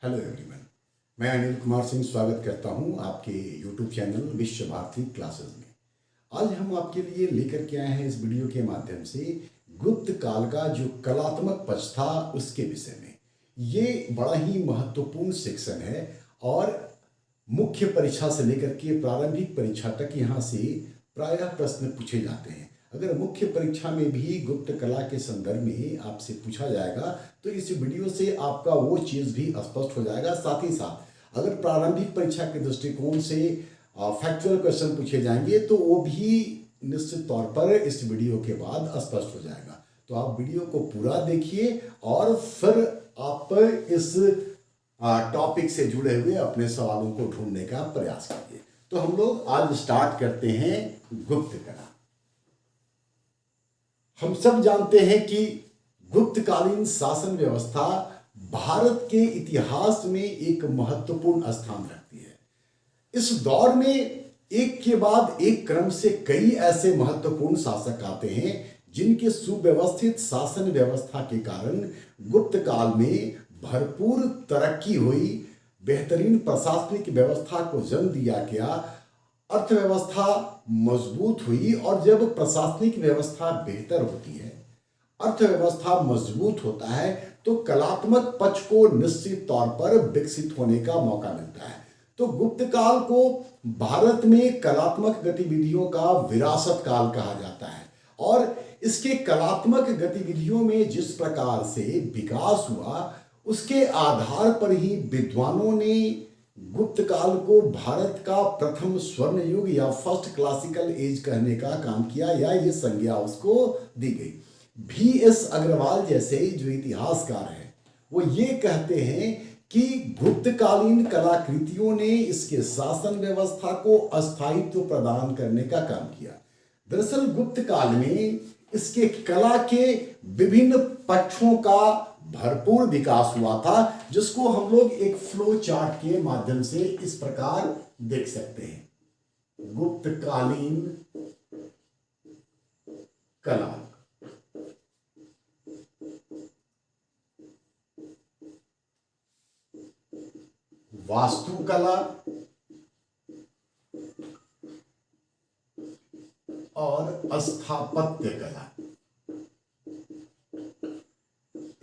Hello everyone, मैं अनिल कुमार सिंह स्वागत करता हूं आपके यूट्यूब चैनल विश्व भारती क्लासेस में। आज हम आपके लिए लेकर के आए हैं इस वीडियो के माध्यम से गुप्त काल का जो कलात्मक पक्ष था उसके विषय में। ये बड़ा ही महत्वपूर्ण सेक्शन है और मुख्य परीक्षा से लेकर के प्रारंभिक परीक्षा तक यहाँ से प्रायः प्रश्न पूछे जाते हैं। अगर मुख्य परीक्षा में भी गुप्त कला के संदर्भ में आपसे पूछा जाएगा तो इस वीडियो से आपका वो चीज़ भी स्पष्ट हो जाएगा। साथ ही साथ अगर प्रारंभिक परीक्षा के दृष्टिकोण से फैक्चुअल क्वेश्चन पूछे जाएंगे तो वो भी निश्चित तौर पर इस वीडियो के बाद स्पष्ट हो जाएगा। तो आप वीडियो को पूरा देखिए और फिर आप इस टॉपिक से जुड़े हुए अपने सवालों को ढूंढने का प्रयास करिए। तो हम लोग आज स्टार्ट करते हैं गुप्त कला। हम सब जानते हैं कि गुप्तकालीन शासन व्यवस्था भारत के इतिहास में एक महत्वपूर्ण स्थान रखती है। इस दौर में एक के बाद एक क्रम से कई ऐसे महत्वपूर्ण शासक आते हैं जिनके सुव्यवस्थित शासन व्यवस्था के कारण गुप्त काल में भरपूर तरक्की हुई, बेहतरीन प्रशासनिक व्यवस्था को जन्म दिया गया, अर्थव्यवस्था मजबूत हुई। और जब प्रशासनिक व्यवस्था बेहतर होती है, अर्थव्यवस्था मजबूत होता है तो कलात्मक पक्ष को निश्चित तौर पर विकसित होने का मौका मिलता है। तो गुप्त काल को भारत में कलात्मक गतिविधियों का विरासत काल कहा जाता है और इसके कलात्मक गतिविधियों में जिस प्रकार से विकास हुआ उसके आधार पर ही विद्वानों ने गुप्त काल को भारत का प्रथम स्वर्ण युग या फर्स्ट क्लासिकल एज कहने का काम किया या ये संज्ञा उसको दी गई। V.S. अग्रवाल जैसे जो इतिहासकार हैं वो ये कहते हैं कि गुप्तकालीन कलाकृतियों ने इसके शासन व्यवस्था को अस्थायित्व प्रदान करने का काम किया। दरअसल गुप्त काल में इसके कला के विभिन्न पक्षों का भरपूर विकास हुआ था जिसको हम लोग एक फ्लो चार्ट के माध्यम से इस प्रकार देख सकते हैं। गुप्तकालीन कला, वास्तुकला और स्थापत्य कला।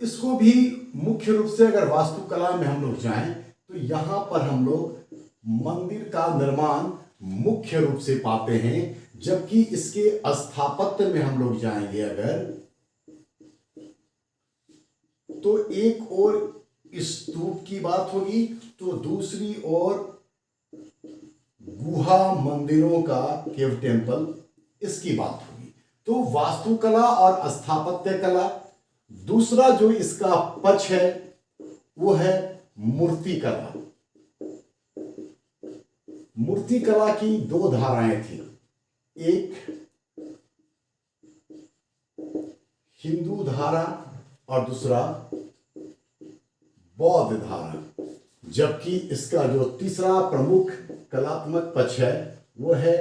इसको भी मुख्य रूप से अगर वास्तुकला में हम लोग जाएं तो यहां पर हम लोग मंदिर का निर्माण मुख्य रूप से पाते हैं, जबकि इसके स्थापत्य में हम लोग जाएंगे अगर तो एक और स्तूप की बात होगी तो दूसरी ओर गुहा मंदिरों का केव टेम्पल इसकी बात होगी। तो वास्तुकला और स्थापत्य कला। दूसरा जो इसका पक्ष है वो है मूर्तिकला। मूर्तिकला की दो धाराएं थी, एक हिंदू धारा और दूसरा बौद्ध धारा, जबकि इसका जो तीसरा प्रमुख कलात्मक पक्ष है वो है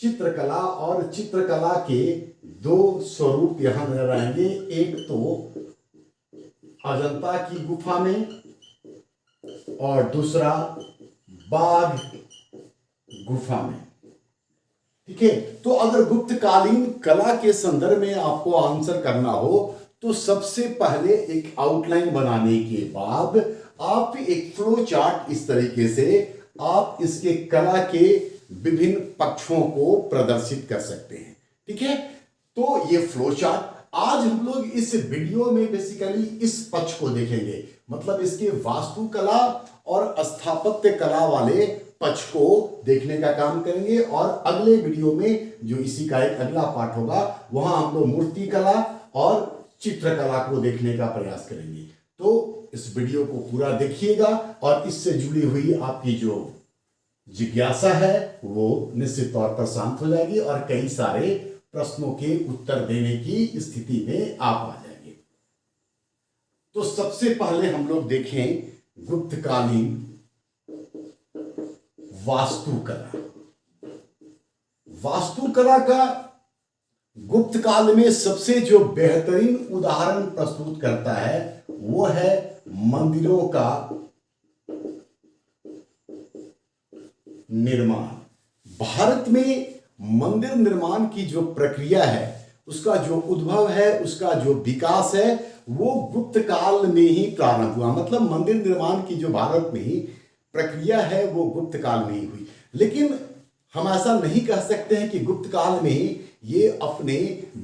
चित्रकला। और चित्रकला के दो स्वरूप यहां नजर आएंगे, एक तो अजंता की गुफा में और दूसरा बाघ गुफा में। ठीक है, तो अगर गुप्तकालीन कला के संदर्भ में आपको आंसर करना हो तो सबसे पहले एक आउटलाइन बनाने के बाद आप एक फ्लो चार्ट इस तरीके से आप इसके कला के विभिन्न पक्षों को प्रदर्शित कर सकते हैं। ठीक है, तो ये फ्लो चार्ट आज हम लोग इस वीडियो में बेसिकली इस पक्ष को देखेंगे, मतलब इसके वास्तुकला और स्थापत्य कला वाले पक्ष को देखने का काम करेंगे। और अगले वीडियो में जो इसी का एक अगला पार्ट होगा वहां हम लोग मूर्तिकला और चित्रकला को देखने का प्रयास करेंगे। तो इस वीडियो को पूरा देखिएगा और इससे जुड़ी हुई आपकी जो जिज्ञासा है वो निश्चित तौर पर शांत हो जाएगी और कई सारे प्रश्नों के उत्तर देने की स्थिति में आप आ जाएंगे। तो सबसे पहले हम लोग देखें गुप्तकालीन वास्तुकला। वास्तुकला का गुप्त काल में सबसे जो बेहतरीन उदाहरण प्रस्तुत करता है वो है मंदिरों का निर्माण। भारत में मंदिर निर्माण की जो प्रक्रिया है, उसका जो उद्भव है, उसका जो विकास है, वो गुप्त काल में ही प्रारंभ हुआ। मतलब मंदिर निर्माण की जो भारत में ही प्रक्रिया है वो गुप्त काल में ही हुई। लेकिन हम ऐसा नहीं कह सकते हैं कि गुप्त काल में ही ये अपने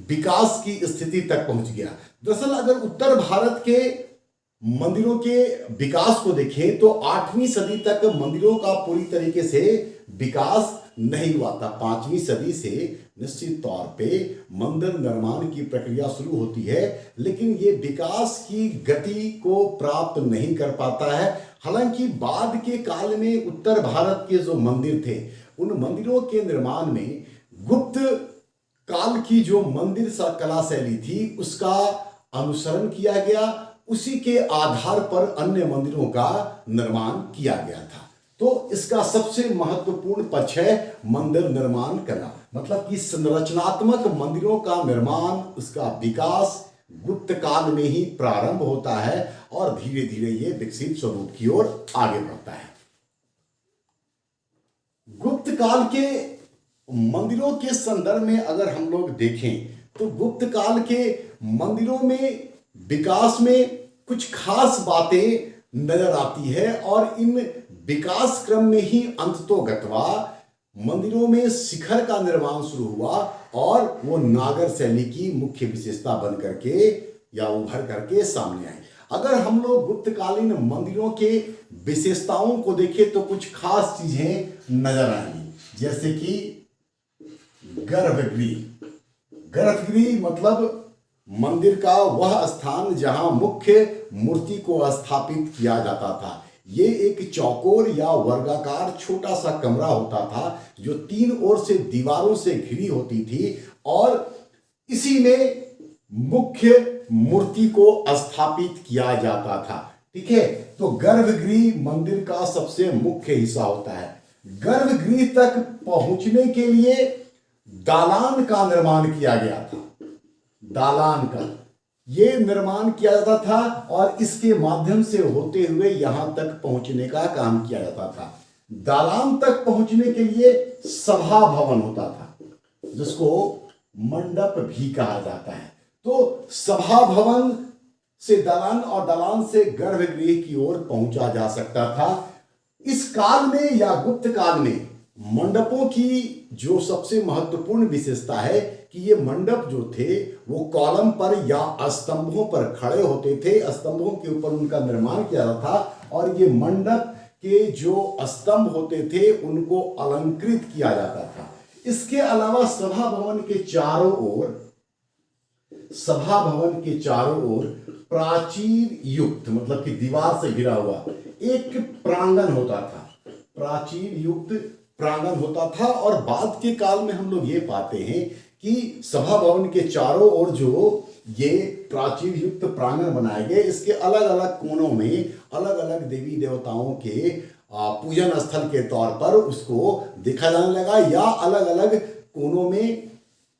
विकास की स्थिति तक पहुंच गया। दरअसल अगर उत्तर भारत के मंदिरों के विकास को देखें तो 8वीं सदी तक मंदिरों का पूरी तरीके से विकास नहीं हुआ था। 5वीं सदी से निश्चित तौर पे मंदिर निर्माण की प्रक्रिया शुरू होती है, लेकिन ये विकास की गति को प्राप्त नहीं कर पाता है। हालांकि बाद के काल में उत्तर भारत के जो मंदिर थे, उन मंदिरों के निर्माण में गुप्त काल की जो मंदिर कला शैली थी उसका अनुसरण किया गया। उसी के आधार पर अन्य मंदिरों का निर्माण किया गया था। तो इसका सबसे महत्वपूर्ण पक्ष है मंदिर निर्माण करना। मतलब कि संरचनात्मक मंदिरों का निर्माण, उसका विकास गुप्त काल में ही प्रारंभ होता है और धीरे धीरे ये विकसित स्वरूप की ओर आगे बढ़ता है। गुप्त काल के मंदिरों के संदर्भ में अगर हम लोग देखें तो गुप्त काल के मंदिरों में विकास में कुछ खास बातें नजर आती है और इन विकास क्रम में ही अंततोगत्वा मंदिरों में शिखर का निर्माण शुरू हुआ और वो नागर शैली की मुख्य विशेषता बन करके या उभर करके सामने आई। अगर हम लोग गुप्तकालीन मंदिरों के विशेषताओं को देखें तो कुछ खास चीजें नजर आएंगी, जैसे कि गर्भगृह। गर्भगृह मतलब मंदिर का वह स्थान जहां मुख्य मूर्ति को स्थापित किया जाता था। ये एक चौकोर या वर्गाकार छोटा सा कमरा होता था जो 3 ओर से दीवारों से घिरी होती थी और इसी में मुख्य मूर्ति को स्थापित किया जाता था। ठीक है, तो गर्भगृह मंदिर का सबसे मुख्य हिस्सा होता है। गर्भगृह तक पहुंचने के लिए दालान का निर्माण किया गया था। दालान का ये निर्माण किया जाता था और इसके माध्यम से होते हुए यहां तक पहुंचने का काम किया जाता था। दालान तक पहुंचने के लिए सभा भवन होता था, जिसको मंडप भी कहा जाता है। तो सभा भवन से दालान और दालान से गर्भगृह की ओर पहुंचा जा सकता था। इस काल में या गुप्त काल में मंडपों की जो सबसे महत्वपूर्ण विशेषता है कि ये मंडप जो थे वो कॉलम पर या स्तंभों पर खड़े होते थे। स्तंभों के ऊपर उनका निर्माण किया जाता था और ये मंडप के जो स्तंभ होते थे उनको अलंकृत किया जाता था। इसके अलावा सभा भवन के चारों ओर प्राचीर युक्त, मतलब कि दीवार से घिरा हुआ एक प्रांगण होता था। प्राचीर युक्त प्रांगण होता था और बाद के काल में हम लोग ये पाते हैं कि सभा भवन के चारों ओर जो ये प्राचीर युक्त प्रांगण बनाए गए, इसके अलग अलग कोनों में अलग अलग देवी देवताओं के पूजन स्थल के तौर पर उसको देखा जाने लगा, या अलग अलग कोनों में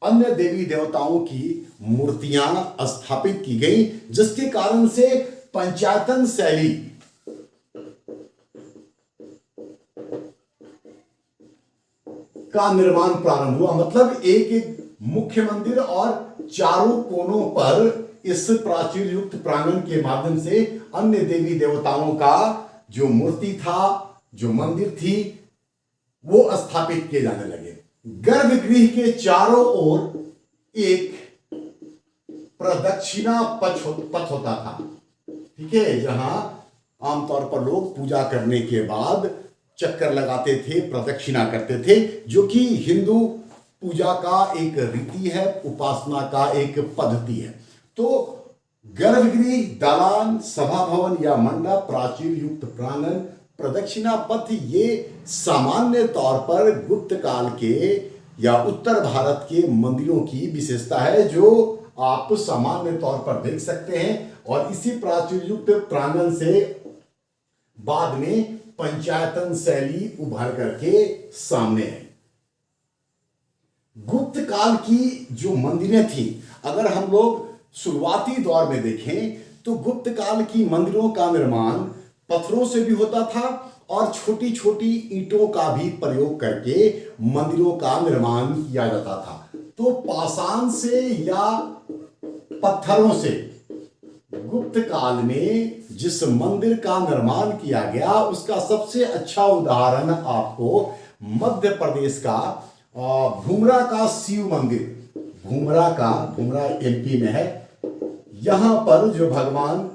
अन्य देवी देवताओं की मूर्तियां स्थापित की गई, जिसके कारण से पंचायतन शैली का निर्माण प्रारंभ हुआ। मतलब एक एक मुख्य मंदिर और चारों कोनों पर इस प्राचीर युक्त प्रांगण के माध्यम से अन्य देवी देवताओं का जो मूर्ति था, जो मंदिर थी, वो स्थापित किए जाने लगे। गर्भगृह के चारों ओर एक प्रदक्षिणा पथ होता था। ठीक है, जहां आमतौर पर लोग पूजा करने के बाद चक्कर लगाते थे, प्रदक्षिणा करते थे, जो कि हिंदू पूजा का एक रीति है, उपासना का एक पद्धति है। तो गर्भगृह, दालान, सभा भवन या मंडप, प्राचीर युक्त प्रांगण, प्रदक्षिणा पथ, ये सामान्य तौर पर गुप्त काल के या उत्तर भारत के मंदिरों की विशेषता है, जो आप सामान्य तौर पर देख सकते हैं। और इसी प्राचीर युक्त प्रांगण से बाद में पंचायतन शैली उभर करके सामने है। गुप्त काल की जो मंदिरें थी, अगर हम लोग शुरुआती दौर में देखें तो गुप्त काल की मंदिरों का निर्माण पत्थरों से भी होता था और छोटी छोटी ईंटों का भी प्रयोग करके मंदिरों का निर्माण किया जाता था। तो पाषाण से या पत्थरों से गुप्त काल में जिस मंदिर का निर्माण किया गया उसका सबसे अच्छा उदाहरण आपको मध्य प्रदेश का भूमरा का शिव मंदिर, भूमरा एमपी में है। यहां पर जो भगवान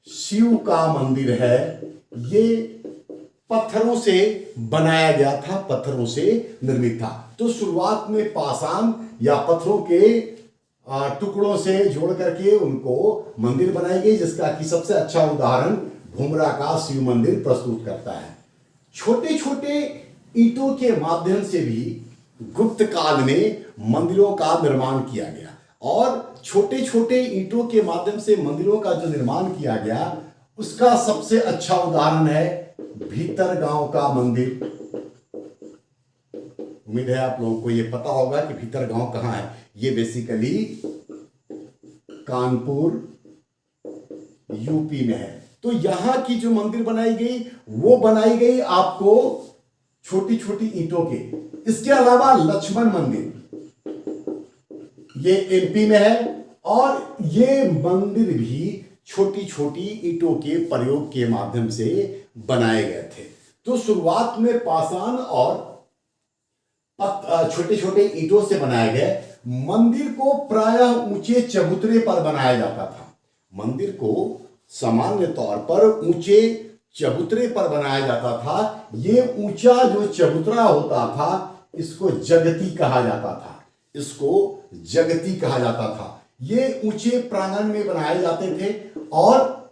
शिव का मंदिर है ये पत्थरों से बनाया गया था, पत्थरों से निर्मित था। तो शुरुआत में पाषाण या पत्थरों के टुकड़ों से जोड़ करके उनको मंदिर बनाई गई, जिसका कि सबसे अच्छा उदाहरण भूमरा का शिव मंदिर प्रस्तुत करता है। छोटे छोटे ईंटों के माध्यम से भी गुप्त काल में मंदिरों का निर्माण किया गया और छोटे छोटे ईंटों के माध्यम से मंदिरों का जो निर्माण किया गया उसका सबसे अच्छा उदाहरण है भीतर गांव का मंदिर। उम्मीद है आप लोगों को यह पता होगा कि भीतर गांव कहां है। ये बेसिकली कानपुर यूपी में है। तो यहां की जो मंदिर बनाई गई वो बनाई गई आपको छोटी छोटी ईंटों के। इसके अलावा लक्ष्मण मंदिर ये एमपी में है और ये मंदिर भी छोटी छोटी ईंटों के प्रयोग के माध्यम से बनाए गए थे। तो शुरुआत में पाषाण और छोटे छोटे ईंटों से बनाए गए मंदिर को प्रायः ऊंचे चबूतरे पर बनाया जाता था। मंदिर को सामान्य तौर पर ऊंचे चबूतरे पर बनाया जाता था। ये ऊंचा जो चबूतरा होता था इसको जगती कहा जाता था, इसको जगती कहा जाता था। ये ऊंचे प्रांगण में बनाए जाते थे और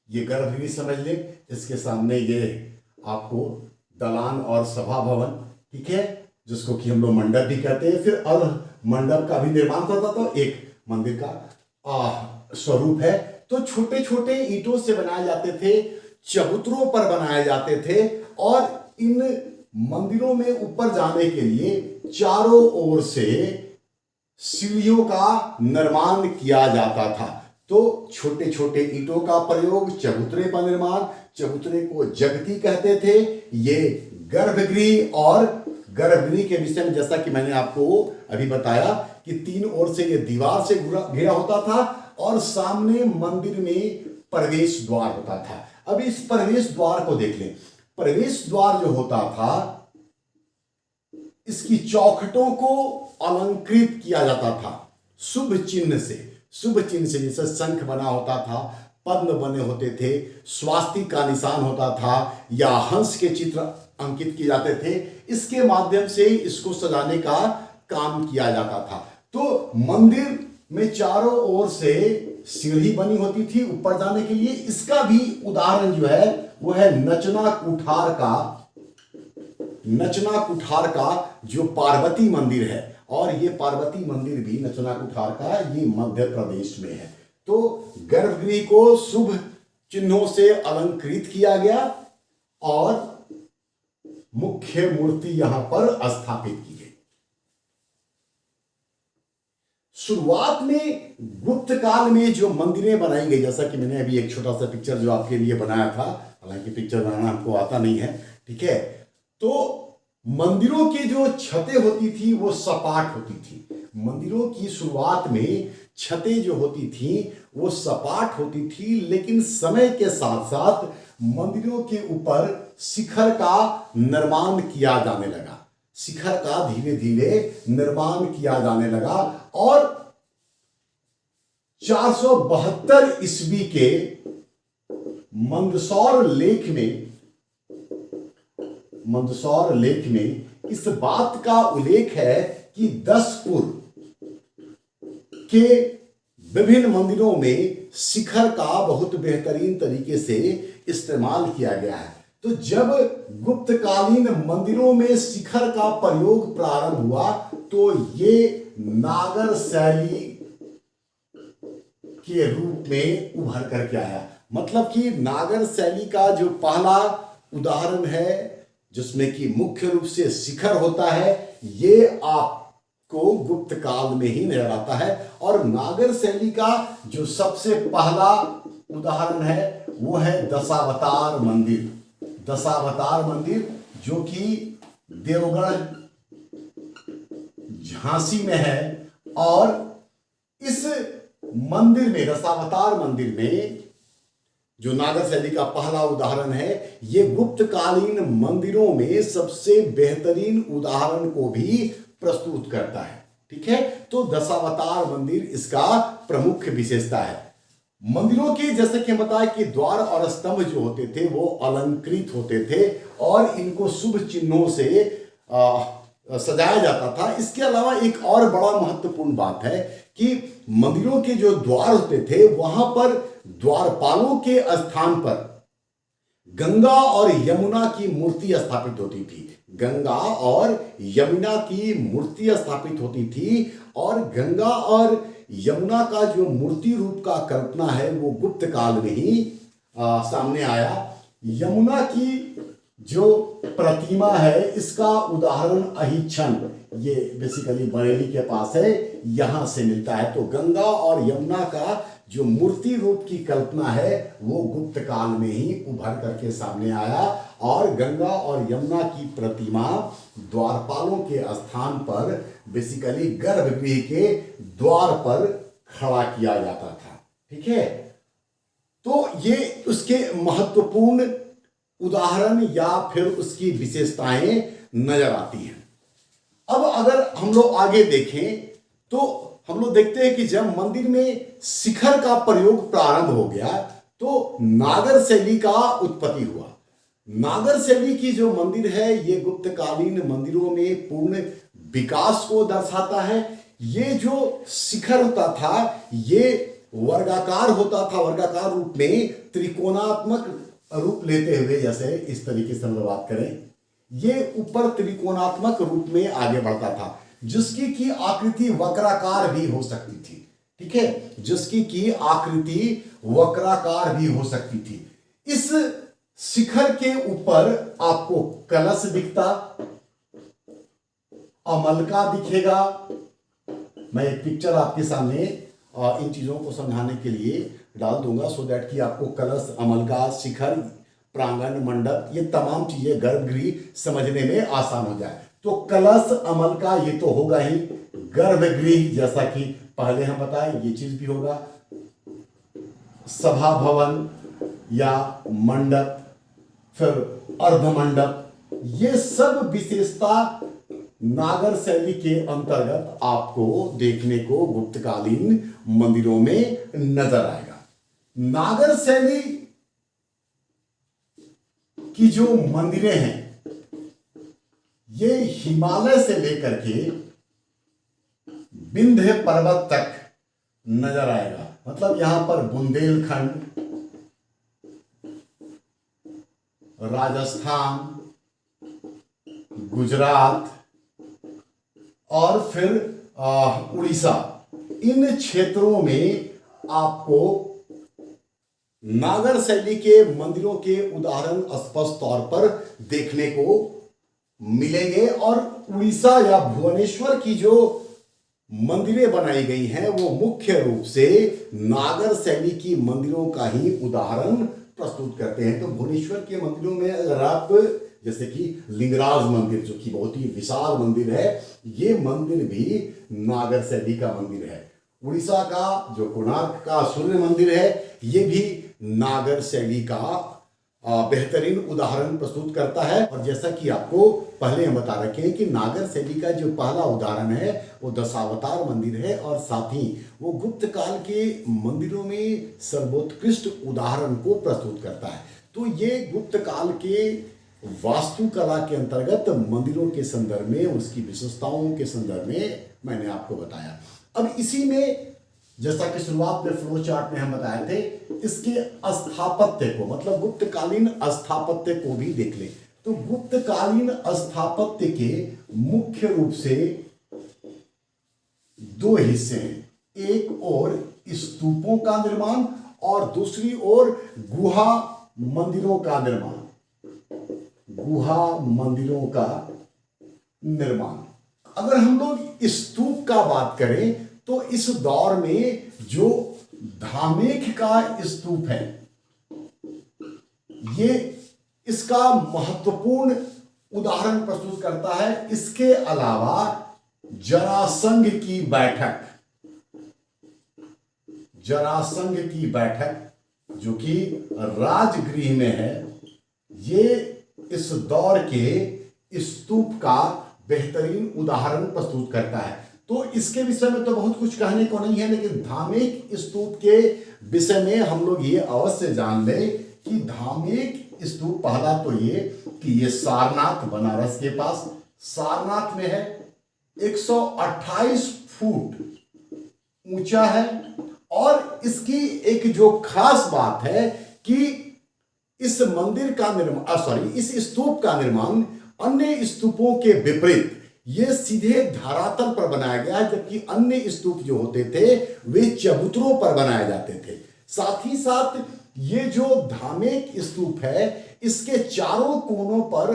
ये गर्भगृह समझ ले, इसके सामने ये आपको दलान और सभा भवन, ठीक है, जिसको कि हम लोग मंडप भी कहते हैं। फिर अर्ध मंडप का भी निर्माण होता था, एक मंदिर का स्वरूप है। तो छोटे छोटे ईंटों से बनाए जाते थे, चबूतरों पर बनाए जाते थे और इन मंदिरों में ऊपर जाने के लिए चारों ओर से सीढ़ियों का निर्माण किया जाता था। तो छोटे छोटे ईंटों का प्रयोग, चबूतरे पर निर्माण, चबूतरे को जगती कहते थे। ये गर्भगृह और गर्भगृह के विषय में जैसा कि मैंने आपको अभी बताया कि तीन ओर से ये दीवार से घिरा होता था और सामने मंदिर में प्रवेश द्वार होता था। अब इस प्रवेश द्वार को देख लें। प्रवेश द्वार जो होता था इसकी चौखटों को अलंकृत किया जाता था शुभ चिन्ह से। शुभ चिन्ह से जैसे शंख बना होता था, पद्म बने होते थे, स्वास्तिक का निशान होता था या हंस के चित्र अंकित किए जाते थे। इसके माध्यम से इसको सजाने का काम किया जाता था। तो मंदिर में चारों ओर से सीढ़ी बनी होती थी ऊपर जाने के लिए। इसका भी उदाहरण जो है वो है नचना कुठार का जो पार्वती मंदिर है। और ये पार्वती मंदिर भी नचना कुठार का ये मध्य प्रदेश में है। तो गर्भगृह को शुभ चिन्हों से अलंकृत किया गया और मुख्य मूर्ति यहां पर स्थापित की गई। शुरुआत में गुप्त काल में जो मंदिरें बनाई गई, जैसा कि मैंने अभी एक छोटा सा पिक्चर जो आपके लिए बनाया था, हालांकि पिक्चर बनाना हमको आता नहीं है, ठीक है। तो मंदिरों की जो छतें होती थी वो सपाट होती थी। मंदिरों की शुरुआत में छतें जो होती थी वो सपाट होती थी, लेकिन समय के साथ साथ मंदिरों के ऊपर शिखर का निर्माण किया जाने लगा। शिखर का धीरे धीरे निर्माण किया जाने लगा और 472 ईस्वी के मंदसौर लेख में इस बात का उल्लेख है कि 10पुर के विभिन्न मंदिरों में शिखर का बहुत बेहतरीन तरीके से इस्तेमाल किया गया है। तो जब गुप्तकालीन मंदिरों में शिखर का प्रयोग प्रारंभ हुआ तो ये नागर शैली के रूप में उभर करके आया। मतलब कि नागर शैली का जो पहला उदाहरण है जिसमें कि मुख्य रूप से शिखर होता है, ये आपको गुप्त काल में ही नजर आता है। और नागर शैली का जो सबसे पहला उदाहरण है वो है दशावतार मंदिर। दशावतार मंदिर जो कि देवगढ़ झांसी में है। और इस मंदिर में, दशावतार मंदिर में, जो नागर शैली का पहला उदाहरण है, ये गुप्तकालीन मंदिरों में सबसे बेहतरीन उदाहरण को भी प्रस्तुत करता है। ठीक है, तो दशावतार मंदिर इसका प्रमुख विशेषता है। मंदिरों के, जैसे कि बताया कि द्वार और स्तंभ जो होते थे वो अलंकृत होते थे और इनको शुभ चिन्हों से सजाया जाता था। इसके अलावा एक और बड़ा महत्वपूर्ण बात है कि मंदिरों के जो द्वार होते थे वहां पर द्वारपालों के स्थान पर गंगा और यमुना की मूर्ति स्थापित होती थी। गंगा और यमुना की मूर्ति स्थापित होती थी और गंगा और यमुना का जो मूर्ति रूप का कल्पना है वो गुप्त काल में ही सामने आया। यमुना की जो प्रतिमा है इसका उदाहरण अहिच्छन, ये बेसिकली बरेली के पास है, यहां से मिलता है। तो गंगा और यमुना का जो मूर्ति रूप की कल्पना है वो गुप्त काल में ही उभर करके सामने आया और गंगा और यमुना की प्रतिमा द्वारपालों के स्थान पर बेसिकली गर्भगृह के द्वार पर खड़ा किया जाता था। ठीक है, तो ये उसके महत्वपूर्ण उदाहरण या फिर उसकी विशेषताएं नजर आती हैं। अब अगर हम लोग आगे देखें तो हम लोग देखते हैं कि जब मंदिर में शिखर का प्रयोग प्रारंभ हो गया तो नागर शैली का उत्पत्ति हुआ। नागर शैली की जो मंदिर है ये गुप्तकालीन मंदिरों में पूर्ण विकास को दर्शाता है। ये जो शिखर होता था ये वर्गाकार होता था, वर्गाकार रूप में त्रिकोणात्मक रूप लेते हुए, जैसे इस तरीके से हम लोग बात करें, ये ऊपर त्रिकोणात्मक रूप में आगे बढ़ता था जिसकी की आकृति वक्राकार भी हो सकती थी। ठीक है, जिसकी की आकृति वक्राकार भी हो सकती थी। इस शिखर के ऊपर आपको कलश दिखता, अमलका दिखेगा। मैं एक पिक्चर आपके सामने इन चीजों को समझाने के लिए डाल दूंगा सो दैट कि आपको कलश, अमलका, शिखर, प्रांगण, मंडप, ये तमाम चीजें गर्भगृह समझने में आसान हो जाए। तो कलश, अमलका ये तो होगा ही। गर्भगृह जैसा कि पहले हम बताए ये चीज भी होगा। सभा भवन या मंडप, फिर अर्धमंडप, ये सब विशेषता नागर शैली के अंतर्गत आपको देखने को गुप्तकालीन मंदिरों में नजर आएगा। नागर शैली की जो मंदिरें हैं ये हिमालय से लेकर के विंध्य पर्वत तक नजर आएगा। मतलब यहां पर बुंदेलखंड, राजस्थान, गुजरात और फिर उड़ीसा, इन क्षेत्रों में आपको नागर शैली के मंदिरों के उदाहरण स्पष्ट तौर पर देखने को मिलेंगे। और उड़ीसा या भुवनेश्वर की जो मंदिरें बनाई गई हैं वो मुख्य रूप से नागर शैली की मंदिरों का ही उदाहरण प्रस्तुत करते हैं। तो भुवनेश्वर के मंदिरों में अगर आप, जैसे कि लिंगराज मंदिर जो कि बहुत ही विशाल मंदिर है, ये मंदिर भी नागर शैली का मंदिर है। उड़ीसा का जो कोणार्क का सूर्य मंदिर है ये भी नागर शैली का बेहतरीन उदाहरण प्रस्तुत करता है। और जैसा कि आपको पहले हम बता रखे हैं कि नागर शैली का जो पहला उदाहरण है वो दशावतार मंदिर है और साथ ही वो गुप्त काल के मंदिरों में सर्वोत्कृष्ट उदाहरण को प्रस्तुत करता है। तो ये गुप्त काल के वास्तुकला के अंतर्गत मंदिरों के संदर्भ में, उसकी विशेषताओं के संदर्भ में मैंने आपको बताया। अब इसी में, जैसा कि शुरुआत में फ्लो चार्ट में हम बताए थे, इसके स्थापत्य को, मतलब गुप्तकालीन स्थापत्य को भी देख ले। तो गुप्तकालीन स्थापत्य के मुख्य रूप से दो हिस्से हैं। एक ओर स्तूपों का निर्माण और दूसरी ओर गुहा मंदिरों का निर्माण। गुहा मंदिरों का निर्माण, अगर हम लोग स्तूप का बात करें तो इस दौर में जो धामेख का स्तूप है, ये इसका महत्वपूर्ण उदाहरण प्रस्तुत करता है। इसके अलावा जरासंध की बैठक, जरासंध की बैठक जो कि राजगृह में है, ये इस दौर के स्तूप का बेहतरीन उदाहरण प्रस्तुत करता है। तो इसके विषय में तो बहुत कुछ कहने को नहीं है, लेकिन धामेख स्तूप के विषय में हम लोग ये अवश्य जान लें कि धामेख स्तूप, पहला तो ये कि ये सारनाथ, बनारस के पास सारनाथ में है, 128 फुट ऊंचा है। और इसकी एक जो खास बात है कि इस मंदिर का निर्माण, इस स्तूप का निर्माण अन्य स्तूपों के विपरीत ये सीधे धरातल पर बनाया गया है, जबकि अन्य स्तूप जो होते थे वे चबूतरों पर बनाए जाते थे। साथ ही साथ ये जो धामेख स्तूप है, इसके चारों कोनों पर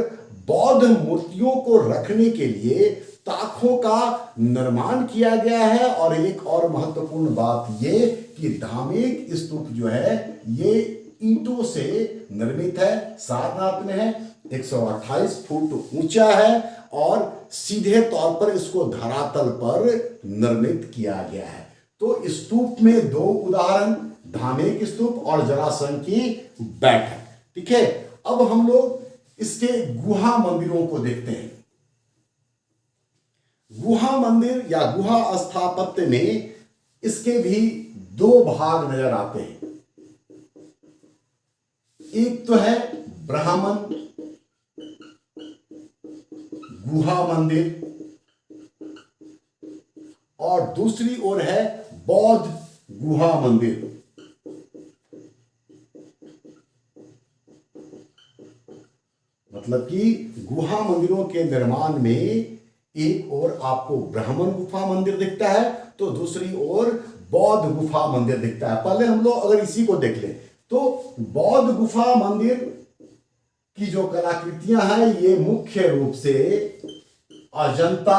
बौद्ध मूर्तियों को रखने के लिए ताकों का निर्माण किया गया है। और एक और महत्वपूर्ण बात ये कि धामेख स्तूप जो है ये ईंटों से निर्मित है, सारनाथ में है, 128 फुट ऊंचा है और सीधे तौर पर इसको धरातल पर निर्मित किया गया है। तो स्तूप में दो उदाहरण, धामेख स्तूप और जरासंध की बैठक। ठीक है, अब हम लोग इसके गुहा मंदिरों को देखते हैं। गुहा मंदिर या गुहा स्थापत्य में इसके भी दो भाग नजर आते हैं। एक तो है ब्राह्मण गुहा मंदिर और दूसरी ओर है बौद्ध गुहा मंदिर। मतलब कि गुहा मंदिरों के निर्माण में एक ओर आपको ब्राह्मण गुफा मंदिर दिखता है तो दूसरी ओर बौद्ध गुफा मंदिर दिखता है। पहले हम लोग अगर इसी को देख लें तो बौद्ध गुफा मंदिर की जो कलाकृतियां हैं ये मुख्य रूप से अजंता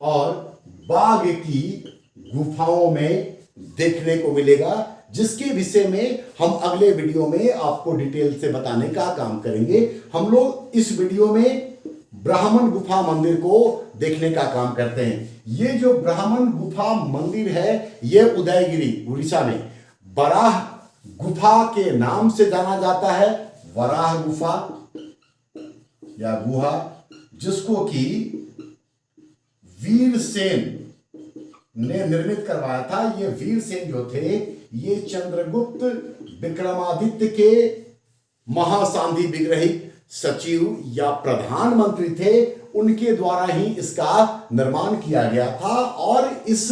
और बाघ की गुफाओं में देखने को मिलेगा, जिसके विषय में हम अगले वीडियो में आपको डिटेल से बताने का काम करेंगे। हम लोग इस वीडियो में ब्राह्मण गुफा मंदिर को देखने का काम करते हैं। ये जो ब्राह्मण गुफा मंदिर है ये उदयगिरी उड़ीसा में वराह गुफा के नाम से जाना जाता है। वराह गुफा या गुहा, जिसको कि वीरसेन ने निर्मित करवाया था। ये वीरसेन जो थे ये चंद्रगुप्त विक्रमादित्य के महासांधि विग्रहिक सचिव या प्रधानमंत्री थे, उनके द्वारा ही इसका निर्माण किया गया था। और इस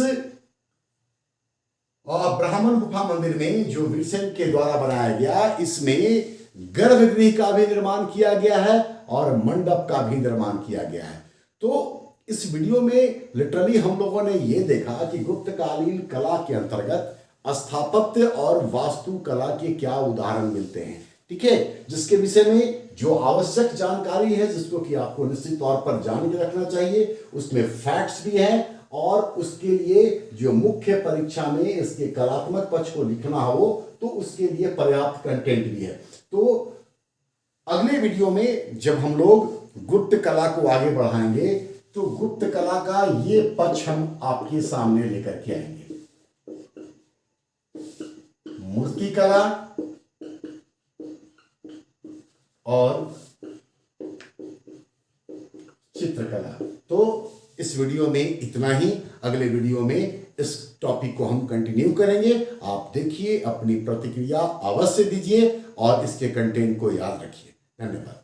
ब्राह्मण गुफा मंदिर में जो वीरसेन के द्वारा बनाया गया, इसमें गर्भगृह का भी निर्माण किया गया है और मंडप का भी निर्माण किया गया है। तो इस वीडियो में लिटरली हम लोगों ने यह देखा कि गुप्तकालीन कला के अंतर्गत स्थापत्य और वास्तुकला के क्या उदाहरण मिलते हैं। ठीक है, जिसके विषय में जो आवश्यक जानकारी है, जिसको कि आपको निश्चित तौर पर जान के रखना चाहिए, उसमें फैक्ट्स भी हैं और उसके लिए जो मुख्य परीक्षा में इसके कलात्मक पक्ष को लिखना हो तो उसके लिए पर्याप्त कंटेंट भी है। तो अगले वीडियो में जब हम लोग गुप्त कला को आगे बढ़ाएंगे तो गुप्त कला का ये पक्ष हम आपके सामने लेकर के आएंगे। मूर्ति कला और चित्रकला। तो इस वीडियो में इतना ही। अगले वीडियो में इस टॉपिक को हम कंटिन्यू करेंगे। आप देखिए, अपनी प्रतिक्रिया अवश्य दीजिए और इसके कंटेंट को याद रखिए। धन्यवाद।